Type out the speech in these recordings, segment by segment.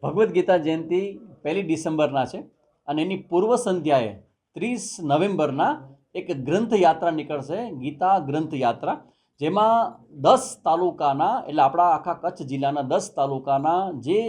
ભગવદ્ ગીતા જયંતિ 1 ડિસેમ્બરના છે અને એની પૂર્વ સંધ્યાએ 30 નવેમ્બરના એક ગ્રંથ યાત્રા નીકળશે, ગીતા ગ્રંથ યાત્રા, જેમાં 10 તાલુકાના એટલે આપણા આખા કચ્છ જિલ્લાના 10 તાલુકાના જે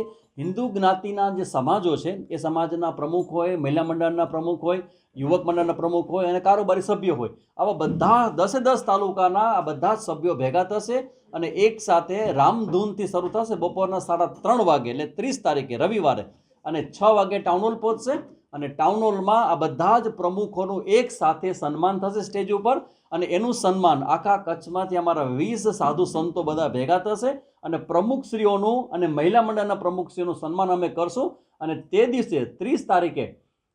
હિન્દુ જ્ઞાતિના જે સમાજો છે એ સમાજના પ્રમુખ હોય, મહિલા મંડળના પ્રમુખ હોય, યુવક મંડળના પ્રમુખ હોય અને કારોબારી સભ્યો હોય, આવા બધા 10 તાલુકાના આ બધા જ સભ્યો ભેગા થશે અને એક સાથે રામધૂનથી શરૂ થશે બપોરના 3:30 વાગે એટલે 30 તારીખે રવિવારે, અને 6 વાગે ટાઉન હોલ પહોંચશે અને ટાઉન હોલમાં આ બધા જ પ્રમુખોનું એક સાથે સન્માન થશે સ્ટેજ ઉપર, અને એનું સન્માન આખા કચ્છમાંથી અમારા 20 સાધુ સંતો બધા ભેગા થશે અને પ્રમુખશ્રીઓનું અને મહિલા મંડળના પ્રમુખશ્રીઓનું સન્માન અમે કરશું. અને તે દિવસે 30 તારીખે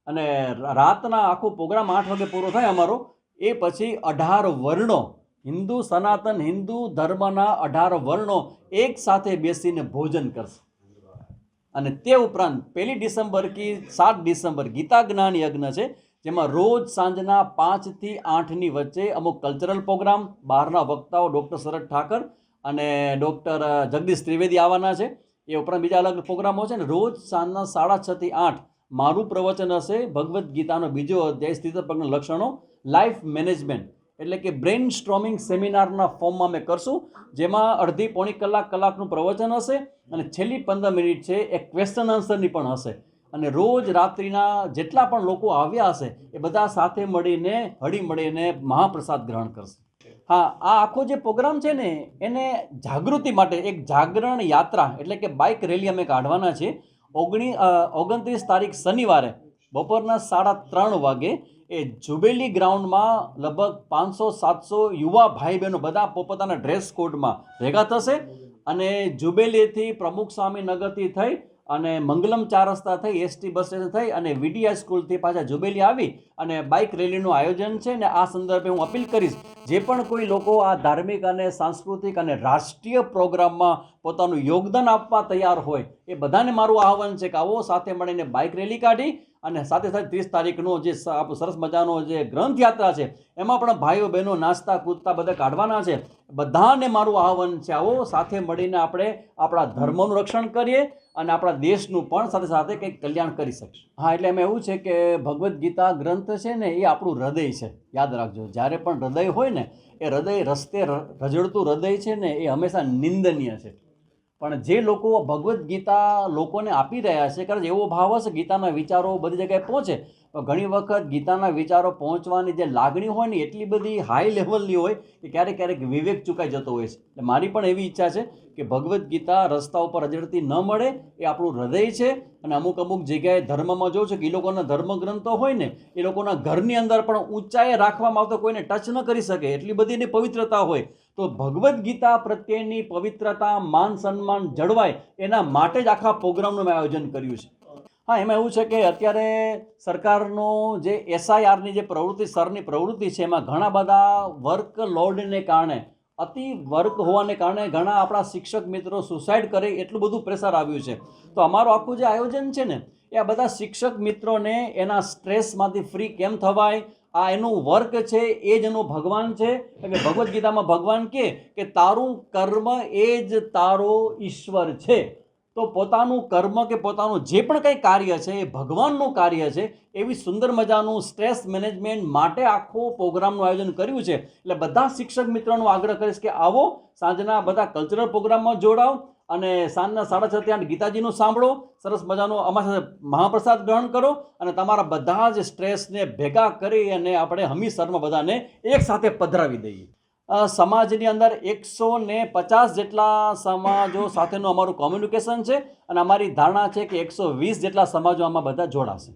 અને રાતના આખો પ્રોગ્રામ 8 વાગે પૂરો થાય અમારો, એ પછી 18 વર્ણો, હિન્દુ સનાતન હિન્દુ ધર્મના 18 વર્ણો એક સાથે બેસીને ભોજન કરશે. અને તે ઉપરાંત 1 ડિસેમ્બર થી 7 ડિસેમ્બર ગીતા જ્ઞાન યજ્ઞ છે, જેમાં રોજ સાંજના 5 થી 8ની વચ્ચે અમુક કલ્ચરલ પ્રોગ્રામ, બહારના વક્તાઓ ડૉક્ટર શરદ ઠાકર અને ડૉક્ટર જગદીશ ત્રિવેદી આવવાના છે. એ ઉપરાંત બીજા અલગ પ્રોગ્રામો છે ને રોજ સાંજના 7:30 થી 8 મારું પ્રવચન હશે, ભગવદ્ ગીતાનો બીજો અધ્યાય સ્થિતપ્રજ્ઞ લક્ષણો, લાઈફ મેનેજમેન્ટ એટલે કે બ્રેઇન સ્ટ્રોમિંગ સેમિનારના ફોર્મમાં અમે કરશું, જેમાં અડધી પોણી કલાકનું પ્રવચન હશે અને છેલ્લી 15 મિનિટ છે એ ક્વેશ્ચન આન્સરની પણ હશે. અને રોજ રાત્રિના જેટલા પણ લોકો આવ્યા હશે એ બધા સાથે મળીને હળી મળીને મહાપ્રસાદ ગ્રહણ કરશે. હા, આ આખો જે પ્રોગ્રામ છે ને એને જાગૃતિ માટે એક જાગરણ યાત્રા એટલે કે બાઇક રેલી અમે કાઢવાના છે. 29 તારીખ શનિવારે બપોરના 3:30 વાગે એ જુબેલી ગ્રાઉન્ડમાં લગભગ 500-700 યુવા ભાઈ બહેનો બધા પોતાના ડ્રેસ કોડમાં ભેગા થશે અને જુબેલીથી પ્રમુખ સ્વામી નગરથી થઈ અને મંગલમ 4 રસ્તા થઈ એસટી બસ સ્ટેશન થઈ અને વીડીઆઈ સ્કૂલથી પાછા જુબેલી આવી અને બાઇક રેલીનું આયોજન છે. ને આ સંદર્ભે હું અપીલ કરીશ, જે પણ કોઈ લોકો આ ધાર્મિક અને સાંસ્કૃતિક અને રાષ્ટ્રીય પ્રોગ્રામમાં પોતાનું યોગદાન આપવા તૈયાર હોય એ બધાને મારું આહવાન છે કે આવો સાથે મળીને બાઇક રેલી કાઢી અને સાથે સાથે 30 તારીખનો જે સરસ મજાનો જે ગ્રંથ યાત્રા છે એમાં પણ ભાઈઓ બહેનો નાસ્તા કૂદતા બધા કાઢવાના છે. બધાને મારું આહવાન છે, આવો સાથે મળીને આપણે આપણા ધર્મનું રક્ષણ કરીએ અને આપણા દેશનું પણ સાથે સાથે કંઈક કલ્યાણ કરી શકીએ. હા, એટલે એમાં એવું છે કે ભગવદ્ ગીતા ગ્રંથ છે ને એ આપણું હૃદય છે, યાદ રાખજો. જ્યારે પણ હૃદય હોય ને એ હૃદય રસ્તે રજળતું હૃદય છે ને એ હંમેશા નિંદનીય છે. પણ જે લોકો ભગવદ્ ગીતા લોકોને આપી રહ્યા છે, કારણ એવો ભાવ હશે ગીતાના વિચારો બધી જગ્યાએ પહોંચે, પણ ઘણી વખત ગીતાના વિચારો પહોંચવાની જે લાગણી હોય ને એટલી બધી હાઈ લેવલની હોય કે ક્યારેક ક્યારેક વિવેક ચૂકાઈ જતો હોય છે. એટલે મારી પણ એવી ઈચ્છા છે કે ભગવદ્ ગીતા રસ્તા ઉપર રજળતી ન મળે, એ આપણું હૃદય છે. અને અમુક જગ્યાએ ધર્મમાં જોઉં છે કે એ લોકોના ધર્મગ્રંથો હોય ને એ લોકોના ઘરની અંદર પણ ઊંચાઈએ રાખવામાં આવતો, કોઈને ટચ ન કરી શકે એટલી બધી એની પવિત્રતા હોય. તો ભગવદ્ ગીતા પ્રત્યેની પવિત્રતા, માન સન્માન જળવાય એના માટે જ આખા પ્રોગ્રામનું મેં આયોજન કર્યું છે. હા, એમાં એવું છે કે અત્યારે સરકારનો જે SIRની જે પ્રવૃત્તિ, સરની પ્રવૃત્તિ છે, એમાં ઘણા બધા વર્ક લોડને કારણે, અતિ વર્ક હોવાને કારણે ઘણા આપણા શિક્ષક મિત્રો સુસાઇડ કરે એટલું બધું પ્રેશર આવ્યું છે. તો અમારું આખું જે આયોજન છે ને એ આ બધા શિક્ષક મિત્રોને એના સ્ટ્રેસમાંથી ફ્રી કેમ થવાય, આ એનું વર્ક છે, એ જ એનું ભગવાન છે. એટલે ભગવદ્ ગીતામાં ભગવાન કે તારું કર્મ એ જ તારો ઈશ્વર છે. તો પોતાનું કર્મ કે પોતાનું જે પણ કંઈ કાર્ય છે એ ભગવાનનું કાર્ય છે. એવી સુંદર મજાનું સ્ટ્રેસ મેનેજમેન્ટ માટે આખો પ્રોગ્રામનું આયોજન કર્યું છે. એટલે બધા શિક્ષક મિત્રોનો આગ્રહ કરીશ કે આવો, સાંજના બધા કલ્ચરલ પ્રોગ્રામમાં જોડાઓ અને સાંજના 6:30 થી 8 ગીતાજીનું સાંભળો, સરસ મજાનો અમારા સાથે મહાપ્રસાદ ગ્રહણ કરો અને તમારા બધા જ સ્ટ્રેસને ભેગા કરી અને આપણે હમીસરમાં બધાને એક સાથે પધરાવી દઈએ. સમાજની અંદર 150 જેટલા સમાજો સાથેનું અમારું કોમ્યુનિકેશન છે અને અમારી ધારણા છે કે 120 જેટલા સમાજો આમાં બધા જોડાશે.